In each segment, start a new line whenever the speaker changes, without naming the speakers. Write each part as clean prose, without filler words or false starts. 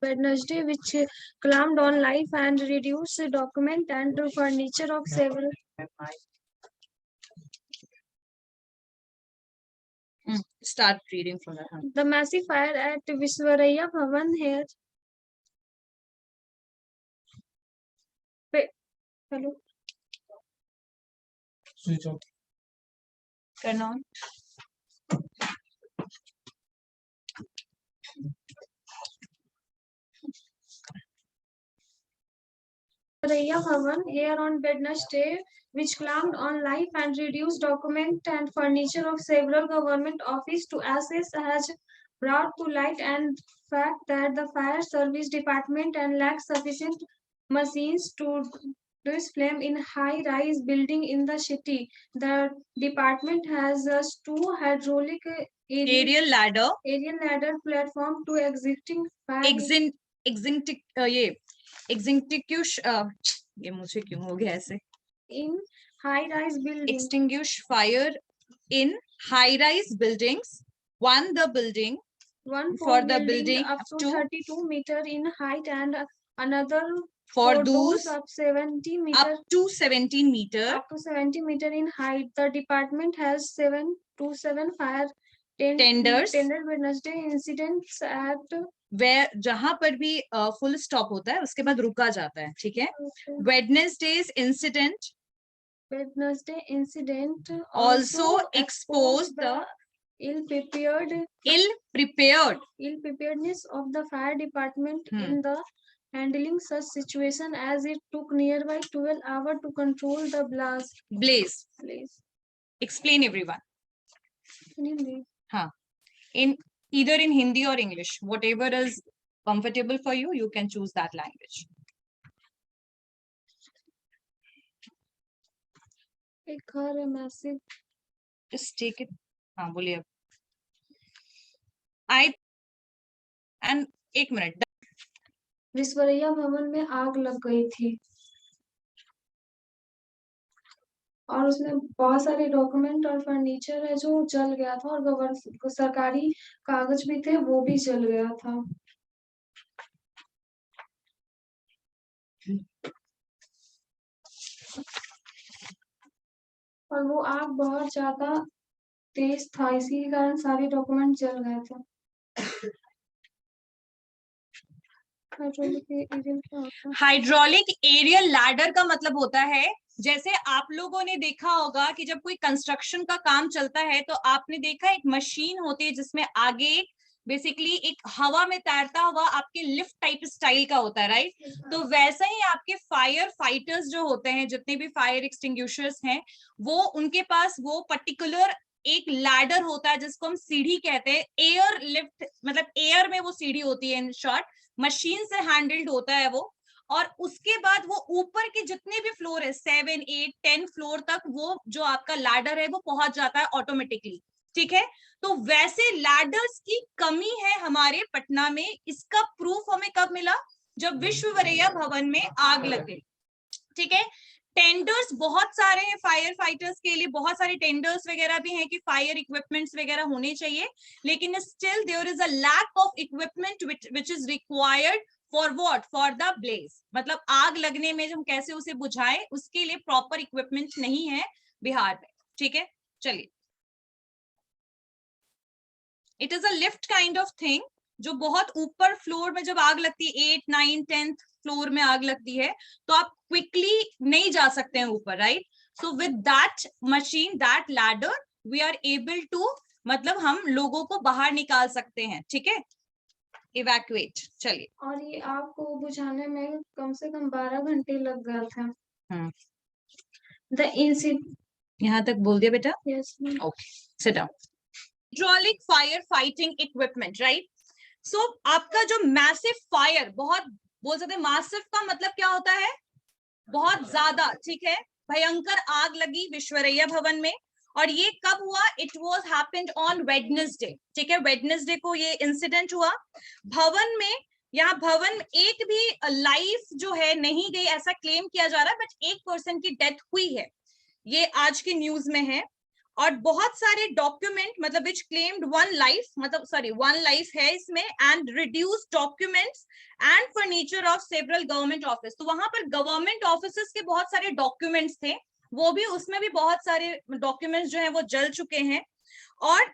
Wednesday, which claimed on life and reduced document and furniture of several.
Start reading from that.
The massive fire at Viswaraya Bhavan here. Hello.
Switch off.
Turn on.
Viswaraya Bhavan here on Wednesday, which claimed on life and reduced document and furniture of several government office to assess, has brought to light and fact that the fire service department and lacks sufficient machines to reduce flame in high-rise building in the city. The department has just two hydraulic
Aerial ladder.
aerial ladder platform to existing fire.
ये मुझे क्यों हो गया ऐसे?
In high-rise building.
Extinguish fire in high-rise buildings. One, the building.
One
for the building
up to 32 meter in height and another
for those
up 70 meter
up to 17 meter.
Up to 70 meter in height. The department has 7 to 7 fire
Tenders.
Tender Wednesday incidents at
where जहां पर भी full stop होता है उसके बाद रुका जाता है, ठीक है? Wednesday's incident.
Wednesday incident
also exposed the
ill-preparedness of the fire department in the handling such situation, as it took nearby 12 hours to control the blaze.
Explain everyone.
In Hindi.
In either in Hindi or English, whatever is comfortable for you, you can choose that language.
एक घर है massive.
Just take it. हाँ बोलिए अब. एक minute.
Visvesvaraya भवन में आग लग गई थी और उसमें बहुत सारे डॉक्यूमेंट और फर्नीचर है जो जल गया था और सरकारी कागज भी थे वो भी जल गया था. और वो आग बहुत ज्यादा तेज था, इसी कारण सारे डॉक्यूमेंट जल गए थे.
हाइड्रोलिक एरियल लैडर का मतलब होता है, जैसे आप लोगों ने देखा होगा कि जब कोई कंस्ट्रक्शन का काम चलता है तो आपने देखा एक मशीन होती है जिसमें आगे बेसिकली एक हवा में तैरता हुआ आपके लिफ्ट टाइप स्टाइल का होता है, राइट? तो वैसा ही आपके फायर फाइटर्स जो होते हैं, जितने भी फायर एक्सटिंग्विशर्स हैं, वो उनके पास वो पर्टिकुलर एक लैडर होता है जिसको हम सीढ़ी कहते हैं. एयर लिफ्ट मतलब एयर में वो सीढ़ी होती है, इन शॉर्ट मशीन से हैंडल्ड होता है वो. और उसके बाद वो ऊपर के जितने भी फ्लोर है 7, 8, 10 फ्लोर तक वो जो आपका लैडर है वो पहुंच जाता है ऑटोमेटिकली, ठीक है? तो वैसे लैडर्स की कमी है हमारे पटना में. इसका प्रूफ हमें कब मिला? जब विश्ववरैया भवन में आग लग गई, ठीक है? टेंडर्स बहुत सारे हैं फायर फाइटर्स के लिए, बहुत सारे टेंडर्स वगैरह भी हैं कि फायर इक्विपमेंट्स वगैरह होने चाहिए, लेकिन still there is a lack of equipment which is required for what? For the blaze. मतलब आग लगने में हम कैसे उसे बुझाएं, उसके लिए प्रॉपर इक्विपमेंट नहीं है बिहार में, ठीक है? चलिए. It is a lift kind of thing जो बहुत ऊपर फ्लोर में जब आग लगती है, 8, 9, 10th फ्लोर में आग लगती है तो आप क्विकली नहीं जा सकते हैं ऊपर, right? So with that machine, that ladder, we are able to, मतलब हम लोगों को बाहर निकाल सकते हैं, ठीक है? इवैक्यूएट. चलिए. और
ये आग को बुझाने में कम से कम 12 घंटे लग गया था. द इंसिडेंट
यहाँ तक बोल दिया बेटा?
Yes.
Okay, sit down. Hydraulic fire fighting equipment, right? So आपका जो मैसिव फायर, बहुत बोल सकते हैं मैसिव का मतलब क्या होता है? बहुत ज्यादा, ठीक है? भयंकर आग लगी विश्वरैया भवन में. और ये कब हुआ? It was happened on Wednesday, ठीक है? वेडनेसडे को ये इंसिडेंट हुआ भवन में. यहाँ भवन एक भी लाइफ जो है नहीं गई ऐसा क्लेम किया जा रहा है, बट एक पर्सन की डेथ हुई है, ये आज की न्यूज में है. और बहुत सारे डॉक्यूमेंट मतलब विच क्लेम्ड 1 लाइफ, मतलब सॉरी 1 लाइफ है इसमें, and reduce documents furniture of several government office. तो वहां पर गवर्नमेंट ऑफिसेस के बहुत सारे डॉक्यूमेंट्स थे, वो भी, उसमें भी बहुत सारे डॉक्यूमेंट्स जो है वो जल चुके हैं। और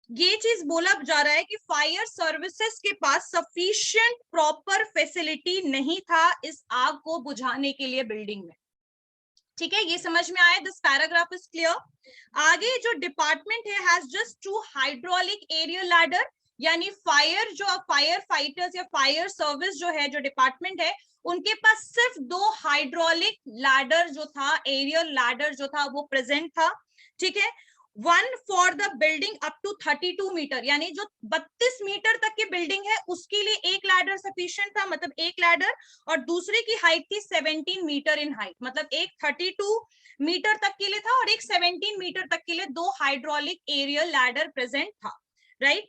ये चीज बोला जा रहा है कि फायर सर्विसेज के पास सफिशिएंट प्रॉपर फैसिलिटी नहीं था इस आग को बुझाने के लिए बिल्डिंग में। ठीक है, ये समझ में आया? This paragraph is clear. आगे जो डिपार्टमेंट है has just 2 hydraulic aerial ladder, यानी फायर जो फायर फाइटर्स या फायर सर्विस जो है, जो डिपार्टमेंट है, उनके पास सिर्फ 2 हाइड्रोलिक लैडर जो था, एरियल लैडर जो था वो प्रेजेंट था। ठीक है, 1 for the building up to 32 metre, यानी जो 32 मीटर तक की बिल्डिंग है उसके लिए एक लैडर सफिशिएंट था, मतलब एक लैडर। और दूसरे की हाइट थी 17 मीटर इन हाइट, मतलब एक 32 मीटर तक के लिए था और एक 17 मीटर तक के लिए 2 हाइड्रोलिक एरियल लैडर प्रेजेंट था, right.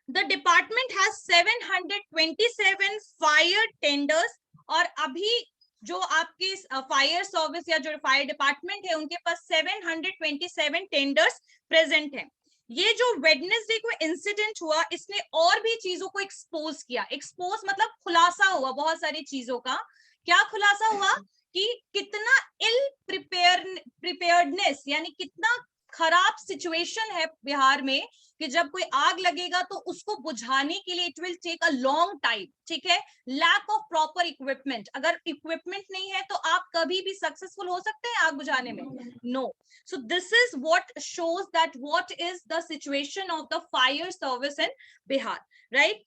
The department has 727 fire tenders, और अभी जो आपके फायर सर्विस या जो फायर डिपार्टमेंट है उनके पास 727 टेंडर्स प्रेजेंट है। ये जो वेडनेसडे को इंसिडेंट हुआ, इसने और भी चीजों को एक्सपोज किया। एक्सपोज मतलब खुलासा हुआ बहुत सारी चीजों का। क्या खुलासा हुआ? कि कितना इल प्रिपेयर्डनेस, यानी कितना खराब सिचुएशन है बिहार में, कि जब कोई आग लगेगा तो उसको बुझाने के लिए it will take a long time. ठीक है, लैक ऑफ प्रॉपर इक्विपमेंट, अगर इक्विपमेंट नहीं है तो आप कभी भी सक्सेसफुल हो सकते हैं आग बुझाने में? No. So this is what shows that what is the situation of the fire service in Bihar, right.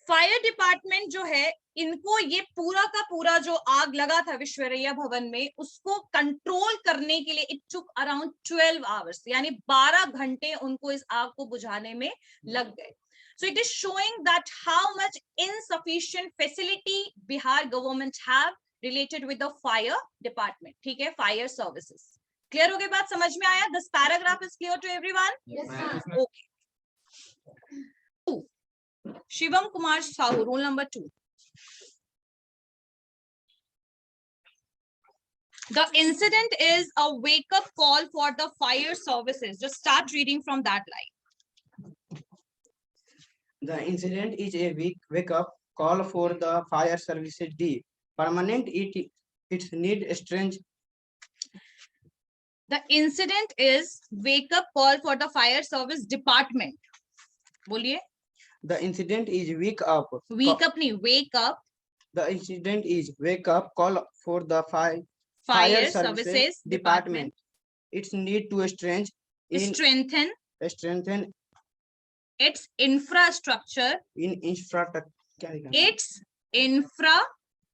Fire department जो है, इनको ये पूरा का पूरा जो आग लगा था विश्वेश्वरैया भवन में, उसको कंट्रोल करने के लिए इट टुक अराउंड 12 आवर्स, यानी 12 घंटे उनको इस आग को बुझाने में लग गए। So it is showing that how much insufficient facility Bihar government have related with the fire department. ठीक है, fire services. Clear हो गई बात? समझ में आया? This paragraph is clear to everyone?
Yes, ma'am.
Okay. Shivam Kumar Sahu, rule number 2. The incident is a wake-up call for the fire services. Just start reading from that line.
The incident is a wake-up call for the fire services D. Permanent its need strange.
The incident is wake-up call for the fire service department. बोलिए.
The incident is wake up.
Wake up नहीं, wake up.
The incident is wake up call for the fire
services department.
Its need to strengthen
its infrastructure.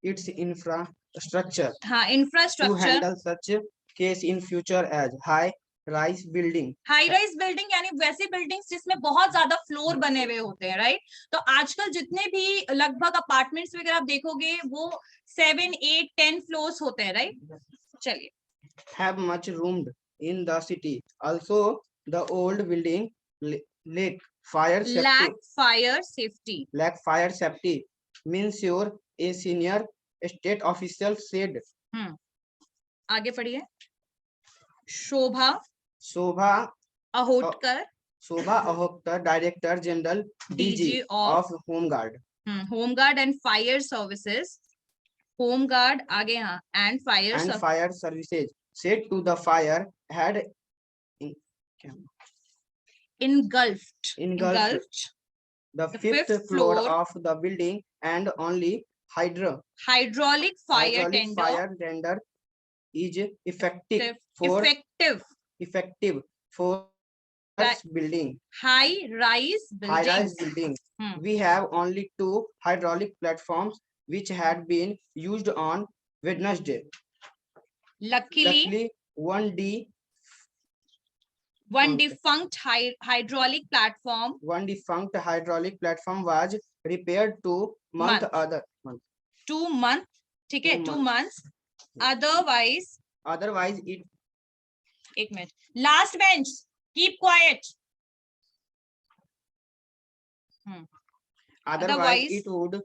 Its
infrastructure.
हाँ, infrastructure.
To handle such case in future as high rise building.
High rise building यानी वैसी buildings जिसमें बहुत ज्यादा floor बने हुए होते हैं, राइट। तो आजकल जितने भी लगभग अपार्टमेंट्स वगैरह आप देखोगे वो 7, 8, 10 फ्लोर्स होते हैं, राइट। चलिए.
Have much room in the city. Also, the old building lack fire safety. Lack fire safety means your a senior state official said.
आगे पढ़िए. शोभा Ahotkar, Director General DG of
Home Guard.
Home Guard and Fire Services. Home Guard आगे हाँ and
Fire Services said to the fire had
engulfed
the fifth floor of the building and only hydraulic fire tender is effective for building.
High rise
building. We have only 2 hydraulic platforms which had been used on Wednesday. Luckily, one
defunct hydraulic platform
was repaired 2 months.
ठीक है, 2 months. Otherwise
it.
एक minute. Last bench, keep quiet.
Otherwise it would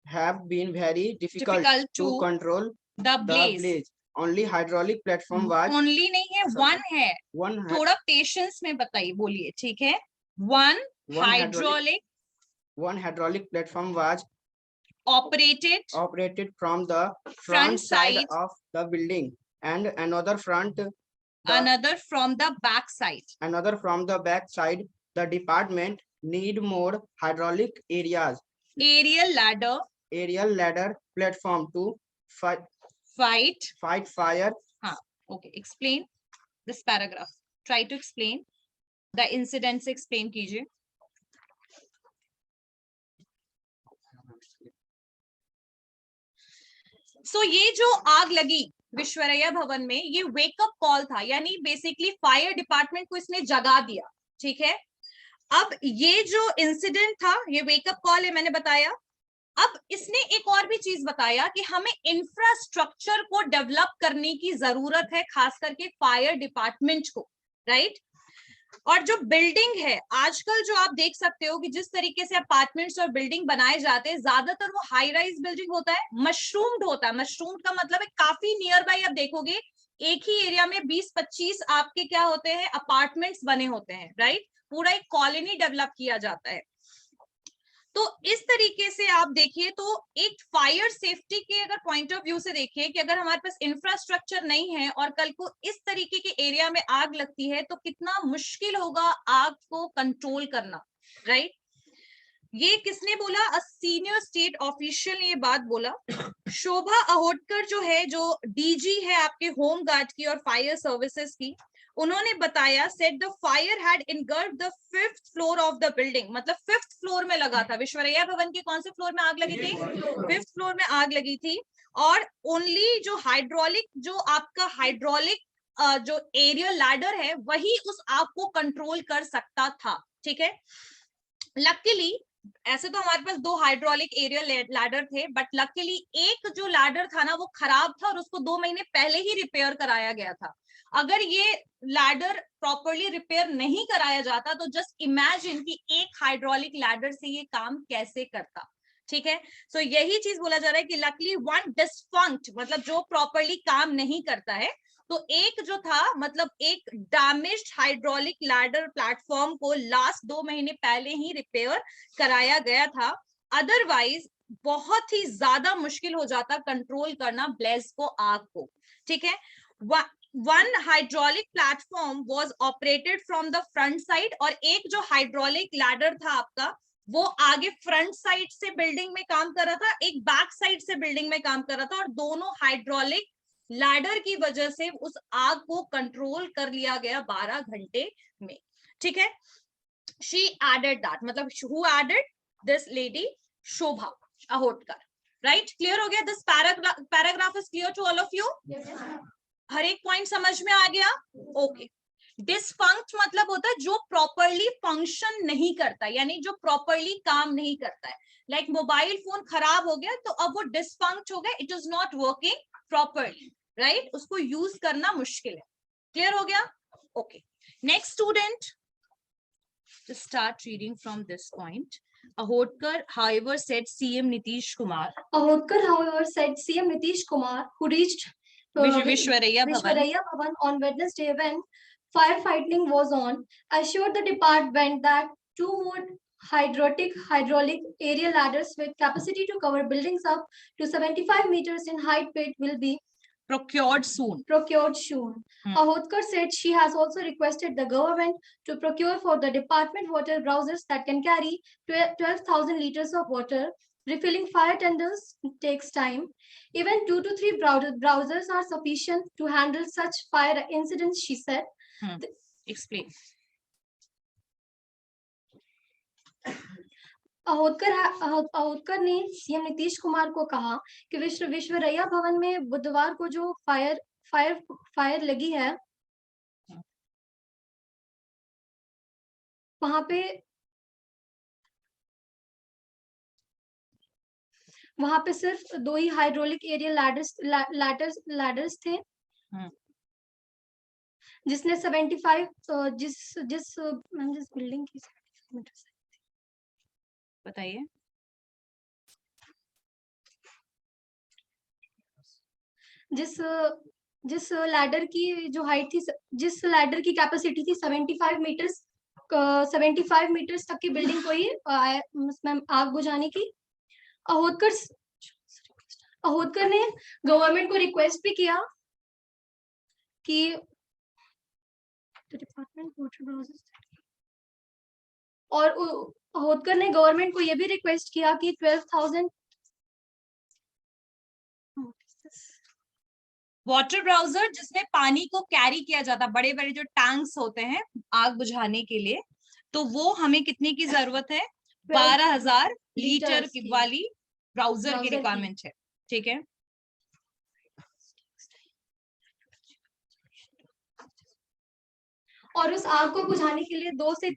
have been very difficult to control
the blaze.
Only hydraulic platform was.
Only नहीं है, one है. थोड़ा patience में बताइए, बोलिए, ठीक है. One hydraulic
platform was operated from the front side of the building, and another from the
back side.
The department need more hydraulic
aerial ladder
platform to fight fire.
Okay, explain this paragraph. Try to explain the incident से explain कीजिए. So ये जो आग लगी विश्वरैया भवन में, ये wake up call था, यानी बेसिकली फायर डिपार्टमेंट को इसने जगा दिया. ठीक है, अब ये जो इंसिडेंट था, ये वेकअप कॉल है, मैंने बताया. अब इसने एक और भी चीज बताया कि हमें इंफ्रास्ट्रक्चर को डेवलप करने की जरूरत है, खास करके फायर डिपार्टमेंट को, राइट. और जो बिल्डिंग है आजकल, जो आप देख सकते हो कि जिस तरीके से अपार्टमेंट्स और बिल्डिंग बनाए जाते हैं, ज्यादातर वो हाई राइज बिल्डिंग होता है, मशरूम्ड होता है. मशरूम्ड का मतलब है काफी नियर बाय आप देखोगे एक ही एरिया में 20-25 आपके क्या होते हैं, अपार्टमेंट्स बने होते हैं, राइट. पूरा एक कॉलोनी डेवलप किया जाता है. तो इस तरीके से आप देखिए, तो एक फायर सेफ्टी के अगर पॉइंट ऑफ व्यू से देखिए कि अगर हमारे पास इंफ्रास्ट्रक्चर नहीं है और कल को इस तरीके के एरिया में आग लगती है तो कितना मुश्किल होगा आग को कंट्रोल करना, राइट. ये किसने बोला? अ सीनियर स्टेट ऑफिशियल ने ये बात बोला. शोभा अहोटकर जो है, जो डीजी है आपके होम गार्ड की और फायर सर्विसेज की, उन्होंने बताया, said the fire had engulfed the 5th floor of the building. मतलब 5th फ्लोर में लगा था. विश्वरैया भवन के कौन से फ्लोर में आग लगी थी? 5th फ्लोर में आग लगी थी. और ओनली जो हाइड्रोलिक, जो आपका हाइड्रोलिक जो एरियल लैडर है, वही उस आग को कंट्रोल कर सकता था. ठीक है, लकीली ऐसे तो हमारे पास 2 हाइड्रोलिक एरियल लैडर थे, बट लकीली एक जो लैडर था ना वो खराब था और उसको 2 महीने पहले ही रिपेयर कराया गया था. अगर ये लैडर प्रॉपरली रिपेयर नहीं कराया जाता तो जस्ट इमेजिन कि एक हाइड्रोलिक लैडर से ये काम कैसे करता. ठीक है, सो यही चीज बोला जा रहा है कि लकली वन डिस्फंक्ट, मतलब जो प्रॉपरली काम नहीं करता है, तो एक जो था, मतलब एक डैमेज्ड हाइड्रोलिक लैडर प्लेटफॉर्म को लास्ट 2 महीने पहले ही रिपेयर कराया गया था. अदरवाइज बहुत ही ज्यादा मुश्किल हो जाता कंट्रोल करना ब्लेज को, आग को. ठीक है, one hydraulic platform was operated from the front side, और एक जो हाइड्रोलिक लैडर था आपका, वो आगे फ्रंट साइड से बिल्डिंग में काम कर रहा था, एक बैक साइड से बिल्डिंग में काम कर रहा था, और दोनों हाइड्रोलिक लैडर की वजह से उस आग को कंट्रोल कर लिया गया 12 घंटे में. ठीक है, शी एडेड दैट, मतलब who added? This lady Shobha Ahotkar, right. Clear हो गया? This paragraph is clear to all of you? हर एक पॉइंट समझ में आ गया? ओके. डिस्फंक्ट मतलब होता है जो प्रॉपरली फंक्शन नहीं करता, यानी जो प्रॉपरली काम नहीं करता है. लाइक मोबाइल फोन खराब हो गया तो अब वो डिस्फंक्ट हो गया, it is not working properly, right. उसको यूज करना मुश्किल है. क्लियर हो गया? Okay. Next student, start reading from this point. Ahotkar, however, said CM Nitish Kumar.
Ahotkar, however, said CM Nitish Kumar, who reached
Vishwaraiya
Bhavan on Wednesday when firefighting was on, assured the department that 2 more hydraulic aerial ladders with capacity to cover buildings up to 75 meters in height will be
procured soon.
Ahotkar said she has also requested the government to procure for the department water browsers that can carry 12,000 liters of water. Refilling fire tenders takes time. Even 2 to 3 browsers are sufficient to handle such fire incidents, she said.
Explain.
Ahotkar ने CM Nitish Kumar को कहा कि विश्वरैया भवन में बुधवार को जो fire लगी है, वहां पे सिर्फ 2 ही हाइड्रोलिक एरियल लैडर्स थे, जिसने 75 जिस बिल्डिंग की
बताइए.
जिस लैडर की जो हाइट थी, जिस लैडर की कैपेसिटी थी 75 मीटर्स तक की बिल्डिंग को ही आग बुझाने की,
अहोदकर ने गवर्नमेंट को रिक्वेस्ट भी किया कि और अहोदकर ने गवर्नमेंट को यह भी रिक्वेस्ट किया कि 12,000
वाटर ब्राउजर जिसमें पानी को कैरी किया जाता, बड़े बड़े जो टैंक्स होते हैं आग बुझाने के लिए, तो वो हमें कितने की जरूरत है? 12,000 लीटर की वाली ब्राउजर की रिक्वायरमेंट है। ठीक है,
और उस आग को बुझाने के लिए 2 से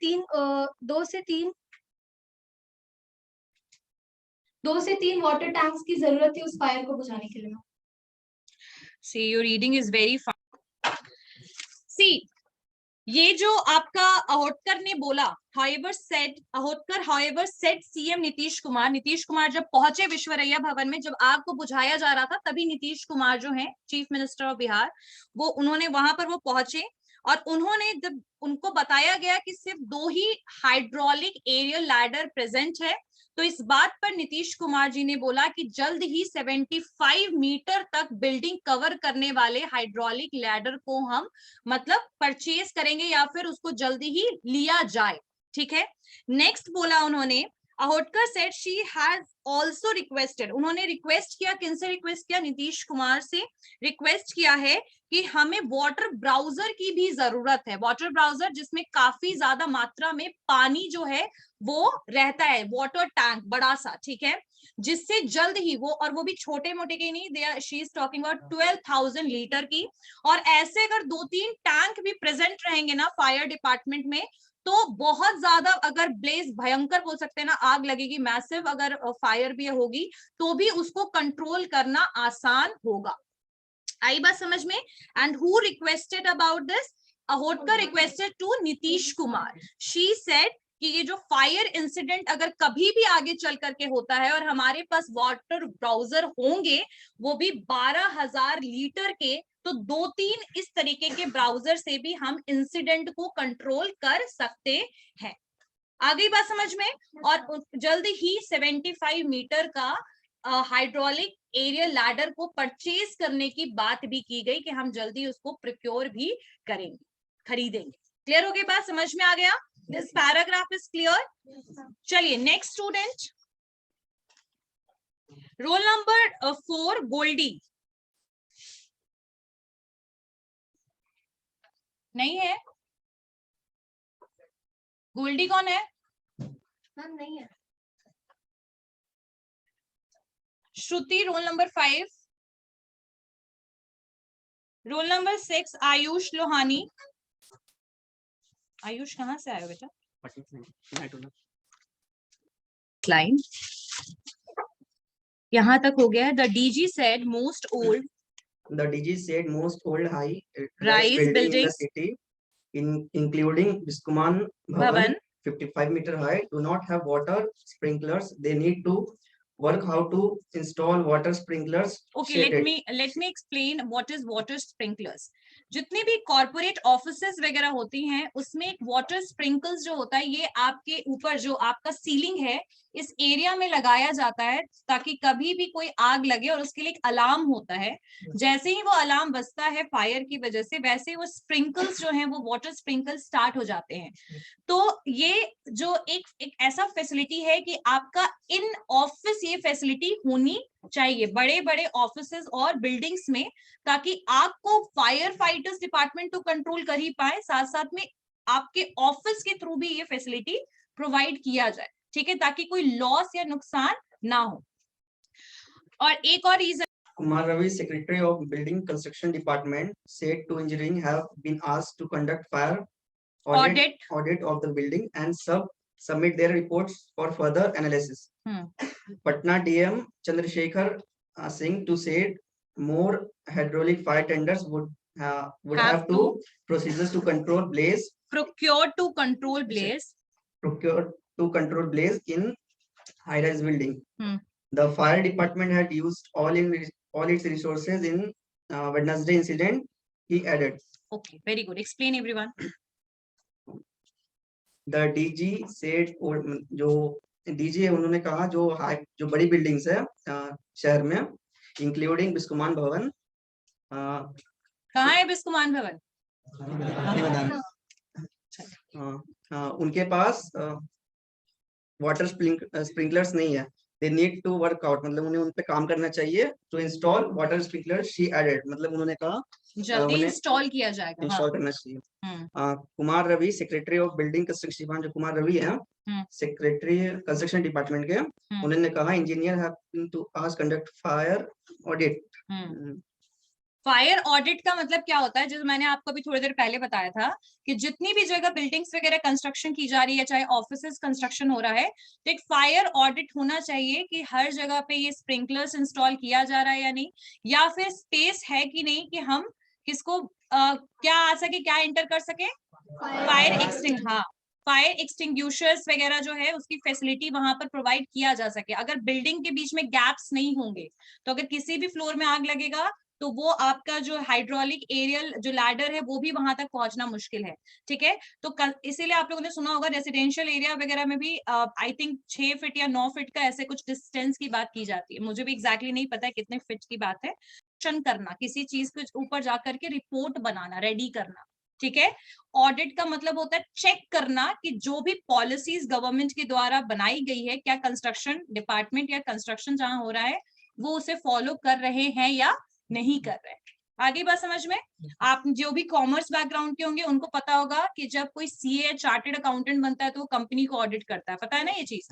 3 वाटर टैंक्स की जरूरत थी उस फायर को बुझाने के लिए।
See, your reading is very fine. See, ये जो आपका अहोदकर ने बोला, however said CM Nitish Kumar जब पहुंचे विश्वरैया भवन में, जब आग को बुझाया जा रहा था, तभी नीतीश कुमार जो हैं चीफ मिनिस्टर ऑफ बिहार, वो उन्होंने वहां पर वो पहुंचे और उन्होंने जब उनको बताया गया कि सिर्फ 2 ही हाइड्रोलिक एरियल लैडर प्रेजेंट है, तो इस बात पर नीतीश कुमार जी ने बोला कि जल्द ही 75 मीटर तक बिल्डिंग कवर करने वाले हाइड्रोलिक लैडर को हम मतलब परचेज करेंगे या फिर उसको जल्दी ही लिया जाए। ठीक है, नेक्स्ट बोला उन्होंने, Ahodkar said she has also requested, उन्होंने रिक्वेस्ट किया, किनसे रिक्वेस्ट किया? नीतीश कुमार से रिक्वेस्ट किया है कि हमें वाटर ब्राउजर की भी जरूरत है। वाटर ब्राउजर जिसमें काफी ज्यादा मात्रा में पानी जो है वो रहता है, वाटर टैंक बड़ा सा, ठीक है, जिससे जल्द ही वो, और वो भी छोटे मोटे के नहीं, she is talking about 12,000 litre की। और ऐसे अगर 2-3 टैंक भी प्रेजेंट रहेंगे ना फायर डिपार्टमेंट में, तो बहुत ज्यादा, अगर ब्लेज भयंकर बोल सकते हैं ना, आग लगेगी मैसिव, अगर फायर भी होगी तो भी उसको कंट्रोल करना आसान होगा। आई बात समझ में? And who requested about this? Ahodkar requested to Nitish Kumar. She said कि ये जो फायर इंसिडेंट अगर कभी भी आगे चल करके होता है और हमारे पास वाटर ब्राउजर होंगे, वो भी 12,000 लीटर के, तो 2-3 इस तरीके के ब्राउजर से भी हम इंसिडेंट को कंट्रोल कर सकते हैं। आ गई बात समझ में? और जल्द ही 75 मीटर का हाइड्रोलिक एरियल लैडर को परचेज करने की बात भी की गई कि हम जल्दी उसको प्रोक्योर भी करेंगे, खरीदेंगे। क्लियर हो गई बात? समझ में आ गया? This paragraph is clear? चलिए next student, roll number 4 Goldi. नहीं है? गोल्डी कौन है?
मैम नहीं है।
Shruti roll number 5, roll number 6 Ayush Lohani. Ayush कहाँ से आया बेटा? लाइन यहाँ तक हो गया। The DG said most old,
The DG said most old high
rise
building in the
buildings,
city, including Biskuman Bhavan, 55 meter high, do not have water sprinklers. They need to work how to install water sprinklers.
Okay, let me explain what is water sprinklers. जितने भी corporate offices वगैरह होती हैं उसमें एक water sprinkles जो होता है, ये आपके ऊपर जो आपका सीलिंग है इस एरिया में लगाया जाता है ताकि कभी भी कोई आग लगे, और उसके लिए एक अलार्म होता है। जैसे ही वो अलार्म बजता है फायर की वजह से, वैसे वो स्प्रिंकल्स जो हैं वो वाटर स्प्रिंकल्स स्टार्ट हो जाते हैं। तो ये जो एक ऐसा फैसिलिटी है कि आपका इन ऑफिस ये फैसिलिटी होनी चाहिए, बड़े बड़े ऑफिसेस और बिल्डिंग्स में, ताकि आपको फायर फाइटर्स डिपार्टमेंट तो कंट्रोल कर ही पाए, साथ साथ में आपके ऑफिस के थ्रू भी ये फैसिलिटी प्रोवाइड किया जाए, ठीक है, ताकि कोई लॉस या नुकसान ना हो। और एक और reason,
Kumar Ravi, Secretary of Building Construction Department, said to engineering have been asked to conduct fire audit of the building and submit their reports for further analysis. Patna DM Chandrasekhar Singh to said more hydraulic fire tenders would have to procedures to control blaze,
procure to control blaze
in high-rise building. The fire department had used all its resources in Wednesday incident, he added.
Okay, very good. Explain everyone.
The DG said जो DG उन्होंने कहा जो बड़ी buildings है शहर में, including बिस्कुमान भवन।
कहाँ है बिस्कुमान भवन?
उनके पास वाटर स्प्रिंकलर्स नहीं है। They need to work out, मतलब उन्हें उन पे काम करना चाहिए। To install water sprinkler she added, मतलब उन्होंने कहा
जल्दी इंस्टॉल किया जाएगा।
इंस्टॉल करना चाहिए। Kumar Ravi, secretary of building construction, जो कुमार रवि है सेक्रेटरी कंस्ट्रक्शन डिपार्टमेंट के, उन्होंने कहा engineer have to ask conduct fire audit.
Fire audit का मतलब क्या होता है, जो मैंने आपको भी थोड़ी देर पहले बताया था कि जितनी भी जगह बिल्डिंग्स वगैरह कंस्ट्रक्शन की जा रही है, चाहे ऑफिसेज कंस्ट्रक्शन हो रहा है, तो एक फायर ऑडिट होना चाहिए कि हर जगह पे ये स्प्रिंकलर्स इंस्टॉल किया जा रहा है या नहीं, या फिर स्पेस है कि नहीं कि हम किसको क्या आ सके, क्या एंटर कर सके, फायर एक्सटिंग्विशर्स वगैरह जो है उसकी फैसिलिटी वहां पर प्रोवाइड किया जा सके। अगर बिल्डिंग के बीच में गैप्स नहीं होंगे तो अगर किसी भी फ्लोर में आग लगेगा तो वो आपका जो हाइड्रोलिक एरियल जो लैडर है वो भी वहां तक पहुंचना मुश्किल है। ठीक है, तो इसीलिए आप लोगों ने सुना होगा रेसिडेंशियल एरिया वगैरह में भी आई थिंक 6 फीट या 9 फीट का ऐसे कुछ डिस्टेंस की बात की जाती है। मुझे भी एग्जैक्टली नहीं पता है कितने फीट की बात है। करना, किसी चीज के ऊपर जाकर के रिपोर्ट बनाना, रेडी करना। ठीक है, ऑडिट का मतलब होता है चेक करना कि जो भी पॉलिसीज गवर्नमेंट के द्वारा बनाई गई है, क्या कंस्ट्रक्शन डिपार्टमेंट या कंस्ट्रक्शन जहां हो रहा है वो उसे फॉलो कर रहे हैं या नहीं कर रहे। आगे बात समझ में? आप जो भी कॉमर्स बैकग्राउंड के होंगे उनको पता होगा कि जब कोई सीए चार्टेड अकाउंटेंट बनता है तो वो कंपनी को ऑडिट करता है, पता है ना ये चीज?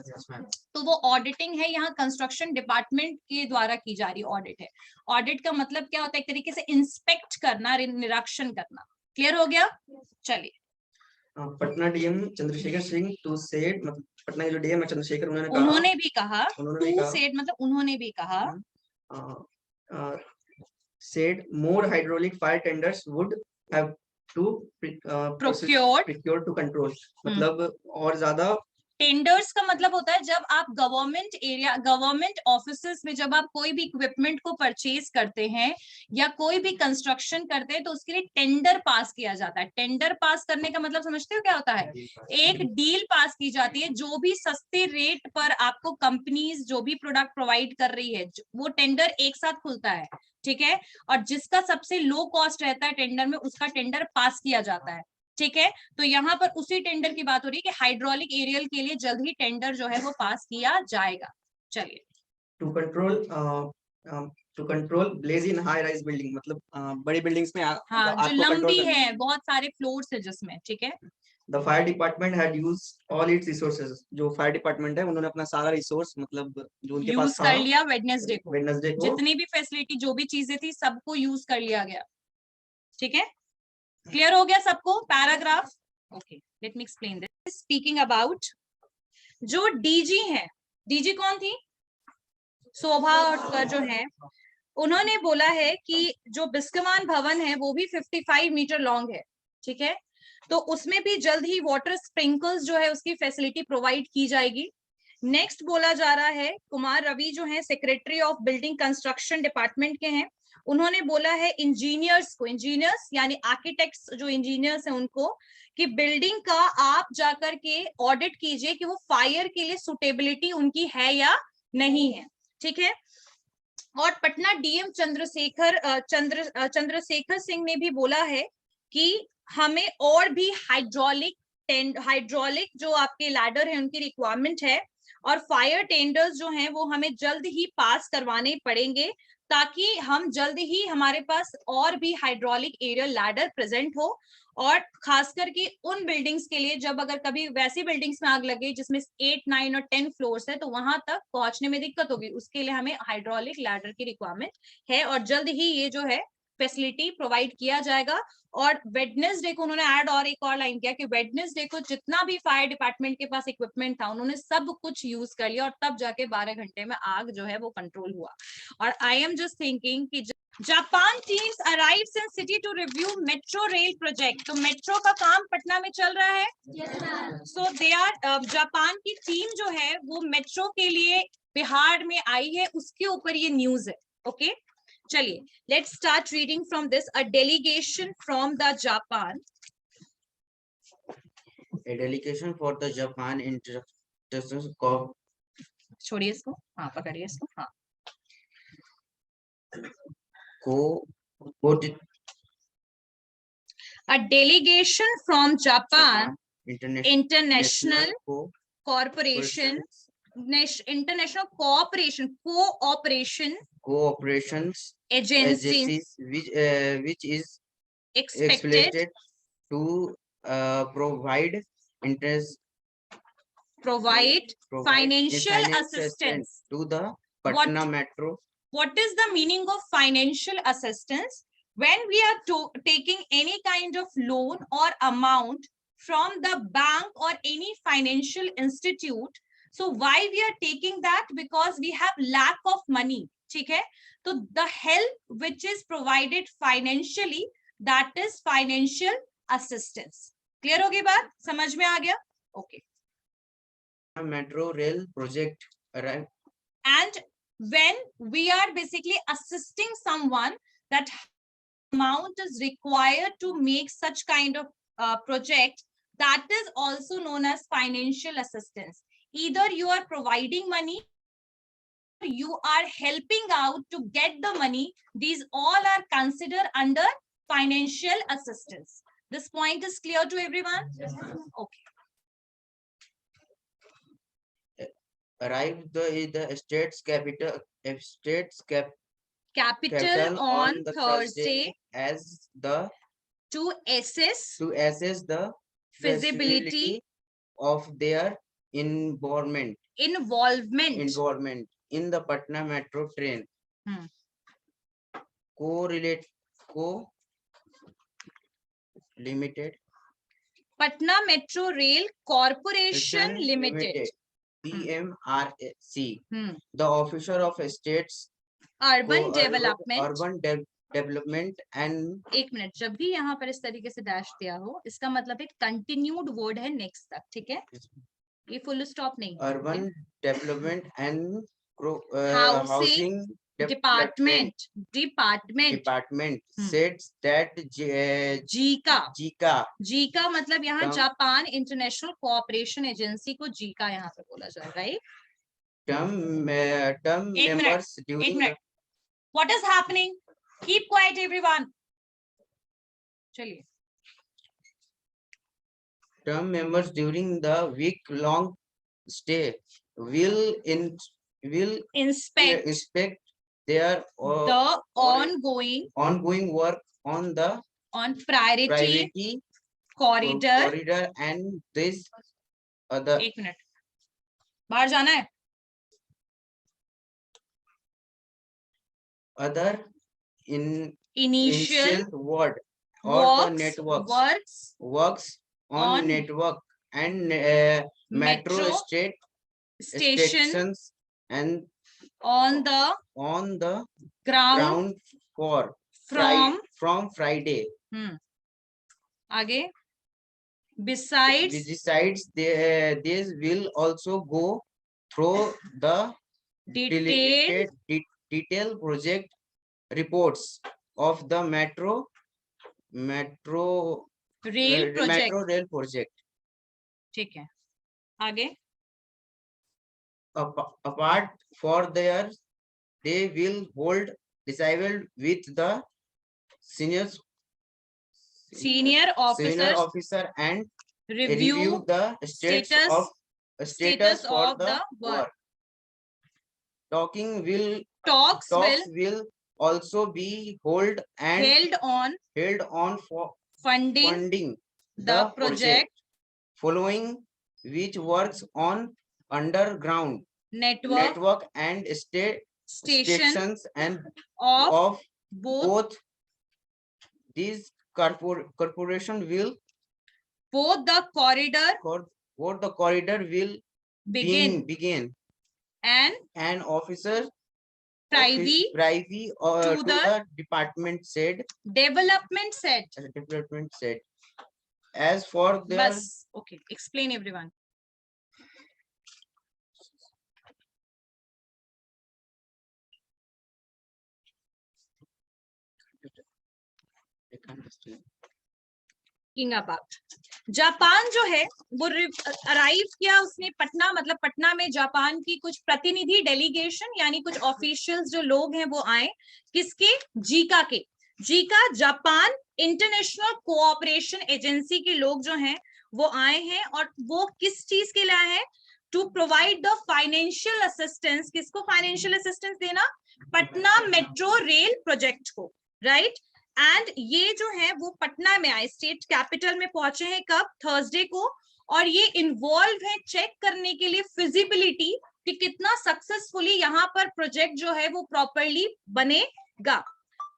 तो वो ऑडिटिंग है, यहाँ कंस्ट्रक्शन डिपार्टमेंट के द्वारा की जा रही ऑडिट है। ऑडिट का मतलब क्या होता है? एक तरीके से इंस्पेक्ट करना, निरीक्षण करना। क्लियर हो गया? चलिए,
Patna DM Chandrashekhar Singh to said, मतलब पटना के जो डीएम है चंद्रशेखर,
उन्होंने भी कहा टू सेड मतलब उन्होंने भी कहा
said more hydraulic fire tenders would have to procure to control, मतलब और ज्यादा
टेंडर्स का मतलब होता है जब आप गवर्नमेंट एरिया, गवर्नमेंट ऑफिसेस में जब आप कोई भी इक्विपमेंट को परचेज करते हैं या कोई भी कंस्ट्रक्शन करते हैं तो उसके लिए टेंडर पास किया जाता है। टेंडर पास करने का मतलब समझते हो क्या होता है? एक डील पास की जाती है, जो भी सस्ते रेट पर आपको कंपनीज जो भी प्रोडक्ट प्रोवाइड कर रही है वो टेंडर एक साथ खुलता है। ठीक है, और जिसका सबसे लो कॉस्ट रहता है टेंडर में उसका टेंडर पास किया जाता है। ठीक है, तो यहाँ पर उसी टेंडर की बात हो रही है कि हाइड्रोलिक एरियल के लिए जल्द ही टेंडर जो है वो पास किया जाएगा। चलिए,
to control blaze in high rise building, मतलब बड़ी बिल्डिंग्स में
जो लंबी है, बहुत सारे फ्लोर्स है जिसमें। ठीक है,
The fire department had used all its resources, जो फायर डिपार्टमेंट है उन्होंने अपना सारा रिसोर्स, मतलब जो उनके पास
कर लिया वेडनेसडे को,
जितनी
भी फैसिलिटी जो भी चीजें थी सबको यूज कर लिया गया। ठीक है, क्लियर हो गया सबको? Paragraph okay, let me explain this. Speaking about जो डीजी है, डीजी कौन थी? शोभा जो है, उन्होंने बोला है कि जो बिस्कमान भवन है वो भी 55 मीटर लॉन्ग है। ठीक है, तो उसमें भी जल्द ही वाटर स्प्रिंकल्स जो है उसकी फैसिलिटी प्रोवाइड की जाएगी। नेक्स्ट बोला जा रहा है, कुमार रवि जो है secretary of building construction department के हैं, उन्होंने बोला है इंजीनियर्स को, इंजीनियर्स यानी आर्किटेक्ट्स जो इंजीनियर्स हैं उनको, कि बिल्डिंग का आप जाकर के ऑडिट कीजिए कि वो फायर के लिए सुटेबिलिटी उनकी है या नहीं है। ठीक है, और पटना डीएम चंद्रशेखर सिंह ने भी बोला है कि हमें और भी हाइड्रोलिक जो आपके लैडर है उनकी रिक्वायरमेंट है, और फायर टेंडर्स जो हैं वो हमें जल्द ही पास करवाने पड़ेंगे ताकि हम जल्द ही हमारे पास और भी हाइड्रोलिक एरियल लैडर प्रेजेंट हो। और खास करके उन बिल्डिंग्स के लिए जब अगर कभी वैसी बिल्डिंग्स में आग लगे जिसमें 8, 9 और 10 फ्लोर्स है तो वहां तक पहुंचने में दिक्कत होगी, उसके लिए हमें हाइड्रोलिक लैडर की रिक्वायरमेंट है और जल्द ही ये जो है फैसिलिटी प्रोवाइड किया जाएगा। और वेडनेसडे को उन्होंने ऐड और एक और लाइन किया कि वेडनेसडे को जितना भी फायर डिपार्टमेंट के पास इक्विपमेंट था उन्होंने सब कुछ यूज कर लिया और तब जाके 12 घंटे में आग जो है वो कंट्रोल हुआ। और आई एम जस्ट थिंकिंग कि Japan teams arrives in city to review metro rail project. तो मेट्रो का काम पटना में चल रहा है। सो दे आर, जापान की टीम जो है वो मेट्रो के लिए बिहार में आई है, उसके ऊपर ये न्यूज है। ओके, चलिए, let's start reading from this. A delegation from the Japan.
A delegation for the Japan International
छोड़िए इसको, हाँ पकड़िए इसको, हाँ। A delegation from Japan International Corporation, International Cooperations Agencies,
which is
expected
to provide
financial assistance
to the
Patna
Metro.
What is the meaning of financial assistance? When we are taking any kind of loan or amount from the bank or any financial institute, so why we are taking that? Because we have lack of money. ठीक है? So the help which is provided financially, that is financial assistance. Clear होगी बात? समझ में आ गया? Okay.
Metro rail project, right?
And when we are basically assisting someone, that amount is required to make such kind of project, that is also known as financial assistance. Either you are providing money, you are helping out to get the money. These all are considered under financial assistance. This point is clear to everyone? Yes, okay.
Arrive the state's capital
on
the
Thursday
as the
to assess
the
feasibility
of their involvement in the Patna Metro train. Limited.
Patna Metro Rail Corporation Limited.
PMRC. The officer of states
urban development
and
एक minute, जब भी यहाँ पर इस तरीके से dash दिया हो, इसका मतलब एक कंटिन्यूड वर्ड है नेक्स्ट तक, ठीक है? ये फुल स्टॉप नहीं।
Urban development and
housing department
says that
Zika मतलब यहाँ जापान इंटरनेशनल कोऑपरेशन एजेंसी को जीका यहाँ पे बोला जाए, right?
term members during
what is happening? Keep quiet everyone. चलिए.
Term members during the week-long stay will inspect their
the ongoing
work on priority
corridor
and this other.
एक minute, बाहर जाना है?
Other
initial
word or the works on network and metro stations and
on the ground
from Friday.
आगे. Besides
this will also go through the detailed project reports of the metro
rail
project.
ठीक है, आगे.
Apart for their, they will hold disabled with the senior officer and review the status of the work. Talks will also be held on for funding the project, following which works on underground network and stations and of both these corporation will
both the corridor
will begin and officer
privy
or to the department said
development said.
As for the
Bas, okay, explain everyone.
I can't understand.
Talking about. Japan जो है वो arrive किया उसने पटना, मतलब पटना में Japan की कुछ प्रतिनिधि डेलीगेशन यानी कुछ ऑफिशियल्स जो लोग हैं वो आए, किसके, जीका के। Zika Japan international cooperation agency के लोग जो हैं वो आए हैं, और वो किस चीज के लिए आए हैं, to provide the financial assistance. किसको फाइनेंशियल असिस्टेंस देना, पटना मेट्रो रेल प्रोजेक्ट को, राइट। एंड ये जो है वो पटना में आए, स्टेट कैपिटल में पहुंचे हैं कब, थर्सडे को, और ये इन्वॉल्व है चेक करने के लिए फिजिबिलिटी कि कितना सक्सेसफुली यहाँ पर प्रोजेक्ट जो है वो प्रॉपरली बनेगा,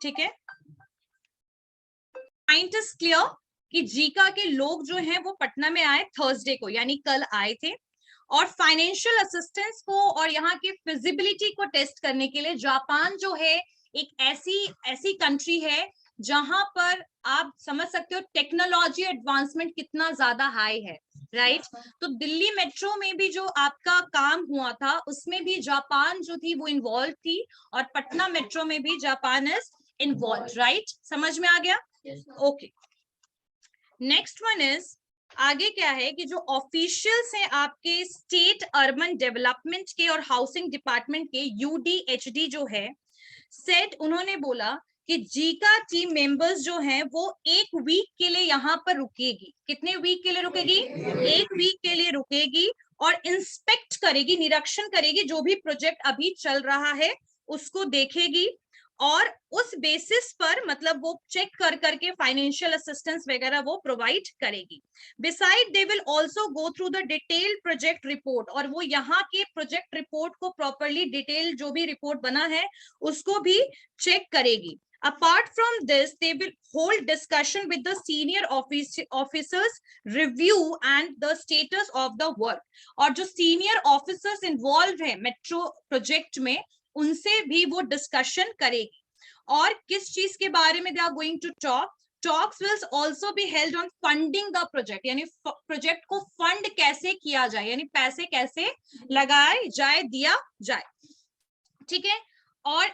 ठीक है। पॉइंट इज क्लियर कि जीका के लोग जो हैं वो पटना में आए थर्सडे को, यानी कल आए थे, और फाइनेंशियल असिस्टेंस को और यहाँ की फिजिबिलिटी को टेस्ट करने के लिए। जापान जो है एक ऐसी कंट्री है जहां पर आप समझ सकते हो टेक्नोलॉजी एडवांसमेंट कितना ज्यादा हाई है, राइट। तो दिल्ली मेट्रो में भी जो आपका काम हुआ था उसमें भी जापान जो थी वो इन्वॉल्व थी, और पटना मेट्रो में भी जापान इज इन्वॉल्व, राइट। समझ में आ गया, ओके। नेक्स्ट वन इज, आगे क्या है कि जो ऑफिशियल्स हैं आपके स्टेट अर्बन डेवलपमेंट के और हाउसिंग डिपार्टमेंट के, यूडीएचडी जो है, सेट, उन्होंने बोला कि जीका टीम मेंबर्स जो हैं वो 1 वीक के लिए यहाँ पर रुकेगी। कितने वीक के लिए रुकेगी, 1 वीक के लिए रुकेगी, और इंस्पेक्ट करेगी, निरीक्षण करेगी, जो भी प्रोजेक्ट अभी चल रहा है उसको देखेगी, और उस बेसिस पर मतलब वो चेक कर करके फाइनेंशियल असिस्टेंस वगैरह वो प्रोवाइड करेगी। Beside they will also go through the detailed project report, और वो यहाँ के प्रोजेक्ट रिपोर्ट को प्रॉपरली डिटेल जो भी रिपोर्ट बना है उसको भी चेक करेगी। Apart from this, they will hold discussion with the senior officers, review and the status of the work. और जो senior officers involved हैं मेट्रो प्रोजेक्ट में, उनसे भी वो डिस्कशन करेगी। और किस चीज के बारे में they are going to talk? Talks will also be held on funding the project, यानी प्रोजेक्ट को फंड कैसे किया जाए, यानी पैसे कैसे लगाए जाए, दिया जाए, ठीक है। और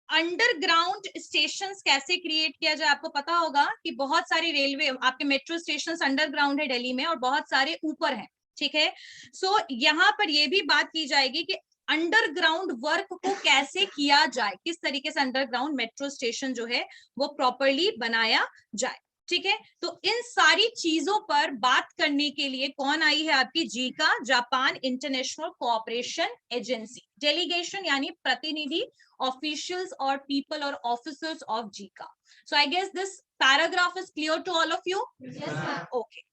अंडरग्राउंड स्टेशंस कैसे क्रिएट किया जाए। आपको पता होगा कि बहुत सारी रेलवे आपके मेट्रो स्टेशंस अंडरग्राउंड है दिल्ली में, और बहुत सारे ऊपर हैं, ठीक है। सो यहाँ पर ये भी बात की जाएगी कि अंडरग्राउंड वर्क को कैसे किया जाए, किस तरीके से अंडरग्राउंड मेट्रो स्टेशन जो है वो प्रॉपरली बनाया जाए, ठीक है। तो इन सारी चीजों पर बात करने के लिए कौन आई है आपकी, Zika, Japan international cooperation agency, delegation यानी प्रतिनिधि, officials or people or officers of JICA. So I guess this paragraph is clear to all of you? Yes, ma'am. Okay.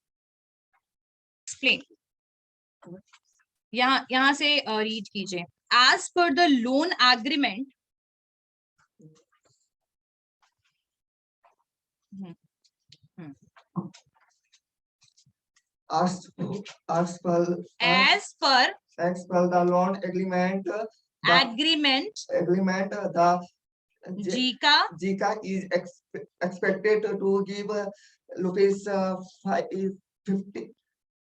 Explain. यहाँ से read कीजिए. As per the loan agreement,
as per the loan agreement, the
JICA
is expected to give rupees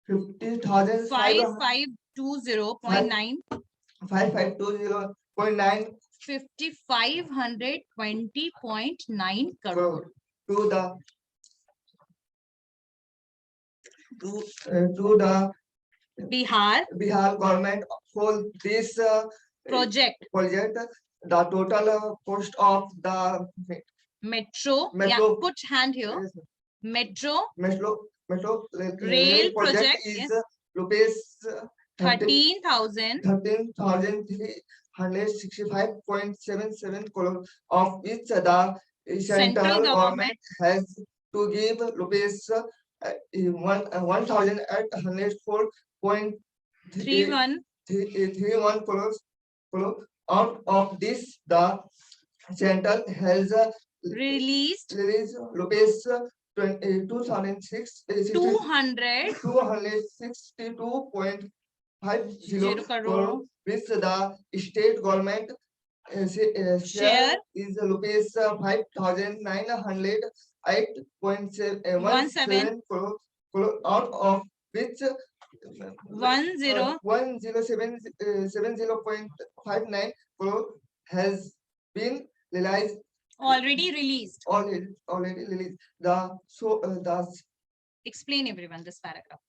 50,000
5520.9 5520.9 crore
to the Bihar government for this project. The total cost of the
metro, yeah, put hand here.
Yes,
metro
rail
project
is
yes.
rupees
13,365.77
crore, of which the central government has to give rupees 1,804.31 crores. Out of this, the central has
released
rupees 262.50 crore, which the state government share is rupees 5,908.17 crore, out of which 107.59 crore has been realized.
Already released.
Already released. The
explain everyone this paragraph.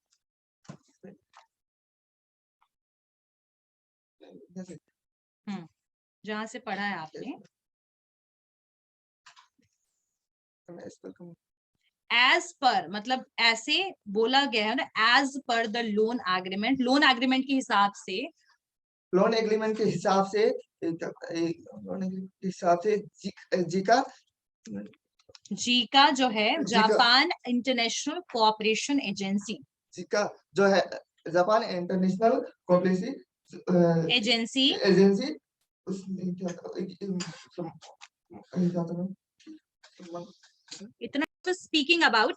जहां से पढ़ा है आपने, as per मतलब ऐसे बोला गया है ना, as per the loan agreement, loan agreement के हिसाब से,
लोन एग्रीमेंट के हिसाब से,
जीका जो है Japan international cooperation agency,
Zika जो है जापान इंटरनेशनल कोऑपरेशन
एजेंसी इतना तो स्पीकिंग अबाउट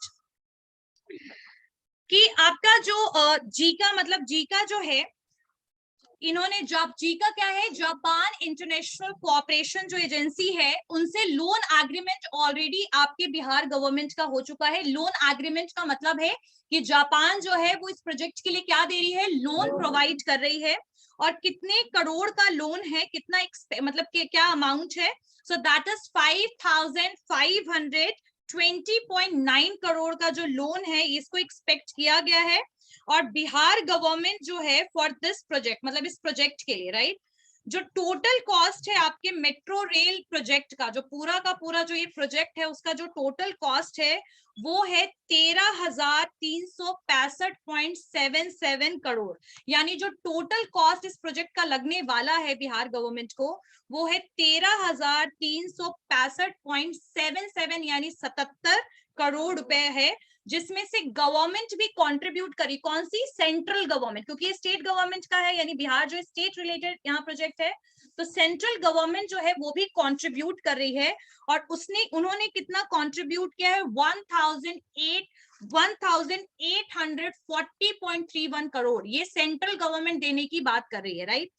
कि आपका जो जीका मतलब जीका जो है, इन्होंने जीका क्या है, जापान इंटरनेशनल कोऑपरेशन जो एजेंसी है, उनसे लोन एग्रीमेंट ऑलरेडी आपके बिहार गवर्नमेंट का हो चुका है। लोन एग्रीमेंट का मतलब है कि जापान जो है वो इस प्रोजेक्ट के लिए क्या दे रही है, लोन प्रोवाइड कर रही है। और कितने करोड़ का लोन है, कितना मतलब क्या अमाउंट है, सो दैट इज 5520.9 करोड़ का जो लोन है इसको एक्सपेक्ट किया गया है। और बिहार गवर्नमेंट जो है फॉर दिस प्रोजेक्ट मतलब इस प्रोजेक्ट के लिए, राइट, जो टोटल कॉस्ट है आपके मेट्रो रेल प्रोजेक्ट का, जो पूरा का पूरा जो ये प्रोजेक्ट है उसका जो टोटल कॉस्ट है वो है 13,365.77 करोड़। यानी जो टोटल कॉस्ट इस प्रोजेक्ट का लगने वाला है बिहार गवर्नमेंट को वो है 13,365.77 यानी 77 करोड़ रुपए है, जिसमें से गवर्नमेंट भी कंट्रीब्यूट करी। कौन सी? सेंट्रल गवर्नमेंट, क्योंकि ये स्टेट गवर्नमेंट का है, यानी बिहार जो स्टेट रिलेटेड यहाँ प्रोजेक्ट है, तो सेंट्रल गवर्नमेंट जो है वो भी कंट्रीब्यूट कर रही है। और उन्होंने कितना कंट्रीब्यूट किया है, 1840.31 करोड़, ये सेंट्रल गवर्नमेंट देने की बात कर रही है, राइट,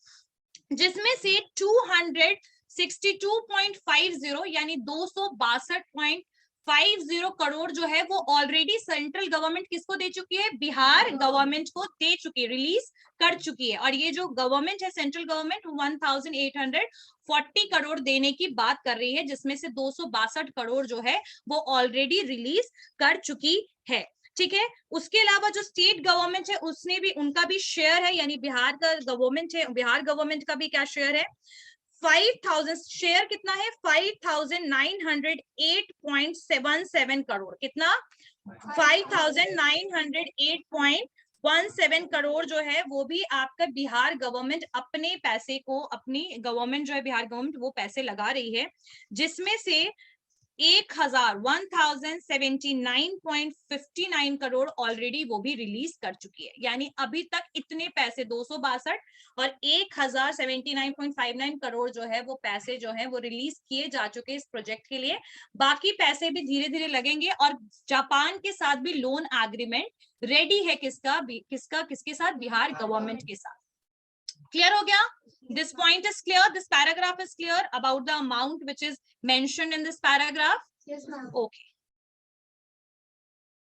जिसमें से 262.50 यानी 262.50 करोड़ जो है वो ऑलरेडी सेंट्रल गवर्नमेंट किसको दे चुकी है, बिहार गवर्नमेंट को दे चुकी है, रिलीज कर चुकी है। और ये जो गवर्नमेंट है सेंट्रल गवर्नमेंट 1840 करोड़ देने की बात कर रही है, जिसमें से 262 करोड़ जो है वो ऑलरेडी रिलीज कर चुकी है। ठीक है, उसके अलावा जो स्टेट गवर्नमेंट है उसने भी, उनका भी शेयर है, यानी बिहार का गवर्नमेंट है, बिहार गवर्नमेंट का भी क्या शेयर है, 5,000 शेयर कितना है, 5,908.77 करोड़, कितना, 5,908.17 करोड़ जो है वो भी आपका बिहार गवर्नमेंट अपने पैसे को, अपनी गवर्नमेंट जो है बिहार गवर्नमेंट वो पैसे लगा रही है, जिसमें से 1,79.59 करोड़ ऑलरेडी वो भी रिलीज कर चुकी है। यानी अभी तक इतने पैसे 262 और 1,079.59 करोड़ जो है वो पैसे जो है वो रिलीज किए जा चुके इस प्रोजेक्ट के लिए। बाकी पैसे भी धीरे धीरे लगेंगे और जापान के साथ भी लोन एग्रीमेंट रेडी है, किसके साथ, बिहार गवर्नमेंट के साथ। क्लियर हो गया? This point is clear. This paragraph is clear about the amount which is mentioned in this paragraph.
Yes, ma'am.
Okay.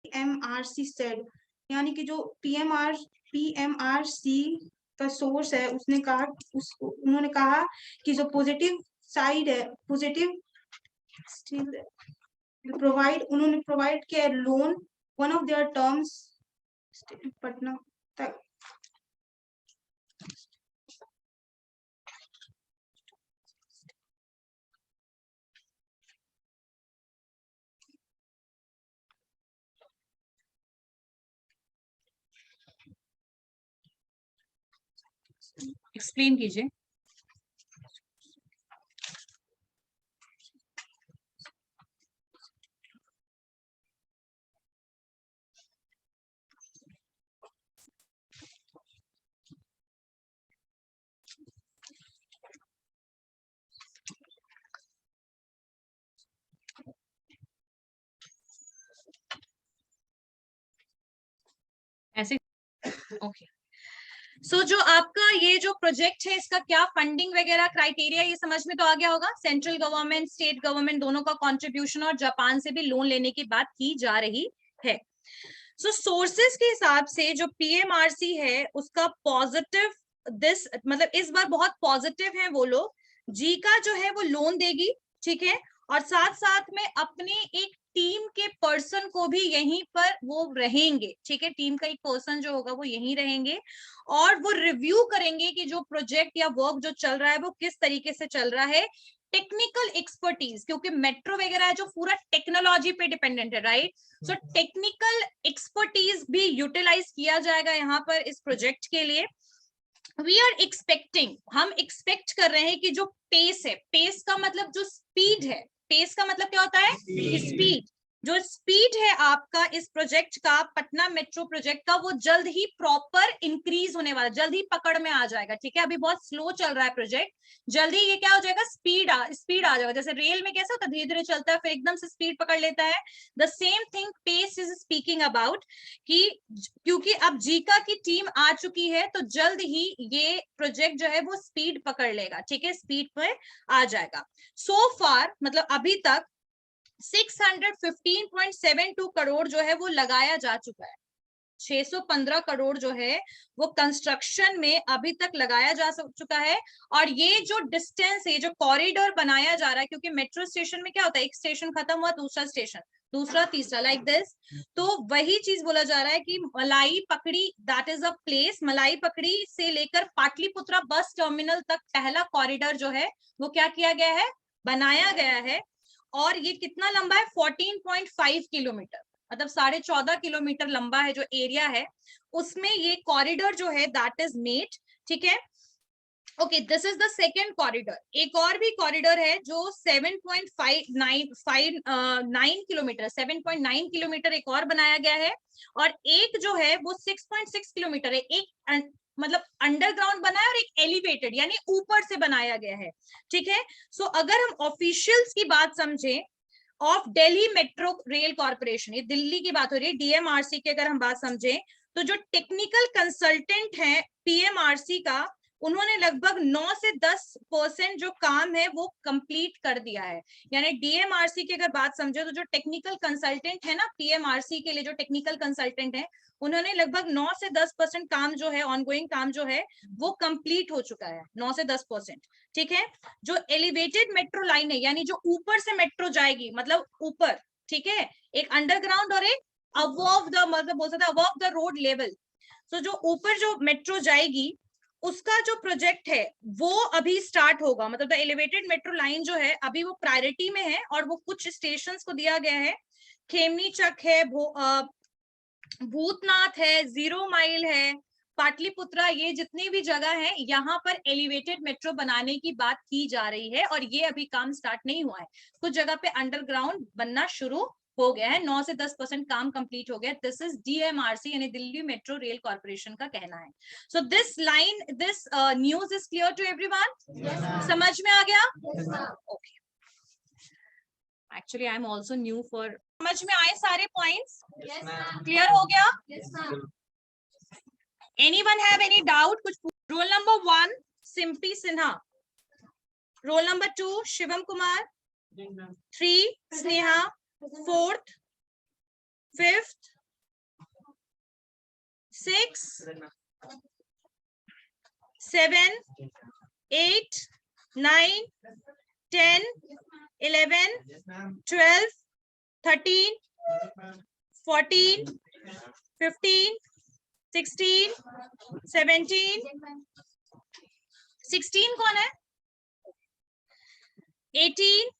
PMRC said, यानी कि जो PMRC का सोर्स है उसने कहा, उन्होंने कहा कि जो पॉजिटिव साइड है, पॉजिटिव उन्होंने प्रोवाइड किया loan, one of their terms Patna तक
एक्सप्लेन कीजिए। ऐसे ओके। सो जो आपका ये जो प्रोजेक्ट है इसका क्या फंडिंग वगैरह क्राइटेरिया, ये समझ में तो आ गया होगा। सेंट्रल गवर्नमेंट, स्टेट गवर्नमेंट दोनों का कंट्रीब्यूशन और जापान से भी लोन लेने की बात की जा रही है। सो सोर्सेस के हिसाब से जो पीएमआरसी है उसका पॉजिटिव मतलब इस बार बहुत पॉजिटिव है वो लोग। जी का जो है वो लोन देगी, ठीक है, और साथ साथ में अपने एक टीम के पर्सन को भी यहीं पर वो रहेंगे, ठीक है, टीम का एक पर्सन जो होगा वो यहीं रहेंगे और वो रिव्यू करेंगे कि जो प्रोजेक्ट या वर्क जो चल रहा है वो किस तरीके से चल रहा है। टेक्निकल एक्सपर्टीज, क्योंकि मेट्रो वगैरह है जो पूरा टेक्नोलॉजी पे डिपेंडेंट है, राइट, सो टेक्निकल एक्सपर्टीज भी यूटिलाइज किया जाएगा यहाँ पर इस प्रोजेक्ट के लिए। वी आर एक्सपेक्टिंग, हम एक्सपेक्ट कर रहे हैं कि जो पेस है, पेस का मतलब जो स्पीड है, पेस का मतलब क्या होता है, स्पीड, जो स्पीड है आपका इस प्रोजेक्ट का, पटना मेट्रो प्रोजेक्ट का, वो जल्द ही प्रॉपर इंक्रीज होने वाला, जल्द ही पकड़ में आ जाएगा, ठीक है, अभी बहुत स्लो चल रहा है प्रोजेक्ट, जल्दी ये क्या हो जाएगा, स्पीड आ जाएगा। जैसे रेल में कैसा होता है, धीरे धीरे चलता है फिर एकदम से स्पीड पकड़ लेता है, the same thing pace is speaking about, कि क्योंकि अब जीका की टीम आ चुकी है तो जल्द ही ये प्रोजेक्ट जो है वो स्पीड पकड़ लेगा, ठीक है, स्पीड पे आ जाएगा। सो फार मतलब अभी तक 615.72 करोड़ जो है वो लगाया जा चुका है, 615 करोड़ जो है वो कंस्ट्रक्शन में अभी तक लगाया जा चुका है। और ये जो डिस्टेंस है, जो कॉरिडोर बनाया जा रहा है, क्योंकि मेट्रो स्टेशन में क्या होता है, एक स्टेशन खत्म हुआ दूसरा स्टेशन, दूसरा तीसरा, लाइक दिस, तो वही चीज बोला जा रहा है कि मलाई पकड़ी, दैट इज अ प्लेस, मलाई पकड़ी से लेकर पाटलिपुत्रा बस टर्मिनल तक पहला कॉरिडोर जो है वो क्या किया गया है, बनाया गया है। और ये कितना लंबा है, 14.5 किलोमीटर, मतलब 14.5 किलोमीटर लंबा है जो एरिया है, उसमें ये कॉरिडोर जो है दैट इज मेड, ठीक है। Okay, this is the second corridor. एक और भी कॉरिडोर है जो 7.9 किलोमीटर, 7.9 किलोमीटर एक और बनाया गया है, और एक जो है वो 6.6 किलोमीटर है, एक मतलब अंडरग्राउंड बना है और एक एलिवेटेड यानी ऊपर से बनाया गया है, ठीक है। सो अगर हम ऑफिशियल्स की बात समझें, of Delhi metro rail corporation, ये दिल्ली की बात हो रही है, डीएमआरसी की अगर हम बात समझें तो जो टेक्निकल कंसल्टेंट है पीएमआरसी का, उन्होंने लगभग 9 से 10% जो काम है वो कंप्लीट कर दिया है। यानी डीएमआरसी की अगर बात समझो तो जो टेक्निकल कंसल्टेंट है ना, पीएमआरसी के लिए जो टेक्निकल कंसल्टेंट है, उन्होंने लगभग 9 से 10% काम जो है, ऑनगोइंग काम जो है वो कंप्लीट हो चुका है, 9 से 10%, ठीक है। जो एलिवेटेड मेट्रो लाइन है, यानी जो ऊपर से मेट्रो जाएगी, मतलब ऊपर, ठीक है, एक अंडरग्राउंड और एक अबव द, मतलब बोल सकते हैं अबव द रोड लेवल। तो जो ऊपर जो मेट्रो जाएगी उसका जो प्रोजेक्ट है वो अभी स्टार्ट होगा, मतलब द एलिवेटेड मेट्रो लाइन जो है अभी वो प्रायोरिटी में है, और वो कुछ स्टेशंस को दिया गया है, खेमनी चक है, भूतनाथ है, 0 माइल है, पाटलिपुत्रा, ये जितनी भी जगह है यहाँ पर एलिवेटेड मेट्रो बनाने की बात की जा रही है, और ये अभी काम स्टार्ट नहीं हुआ है, कुछ जगह पे अंडरग्राउंड बनना शुरू हो गया है, 9 से 10% काम कंप्लीट हो गया। दिस इज डीएमआरसी यानी दिल्ली मेट्रो रेल कॉर्पोरेशन का कहना है। So this line, this news is clear to everyone, समझ में आ गया? Okay, actually I am also new for, समझ में आए सारे पॉइंट्स? क्लियर हो गया? Anyone have any doubt? कुछ? Roll number 1 Simpi Sinha, roll number 2 Shivam Kumar, 3 Sneha, 4th, 5th, 6th, 7, 8, 9, 10, 11, 12, 13, 14, 15, 16, 17, 16 कौन है? 18,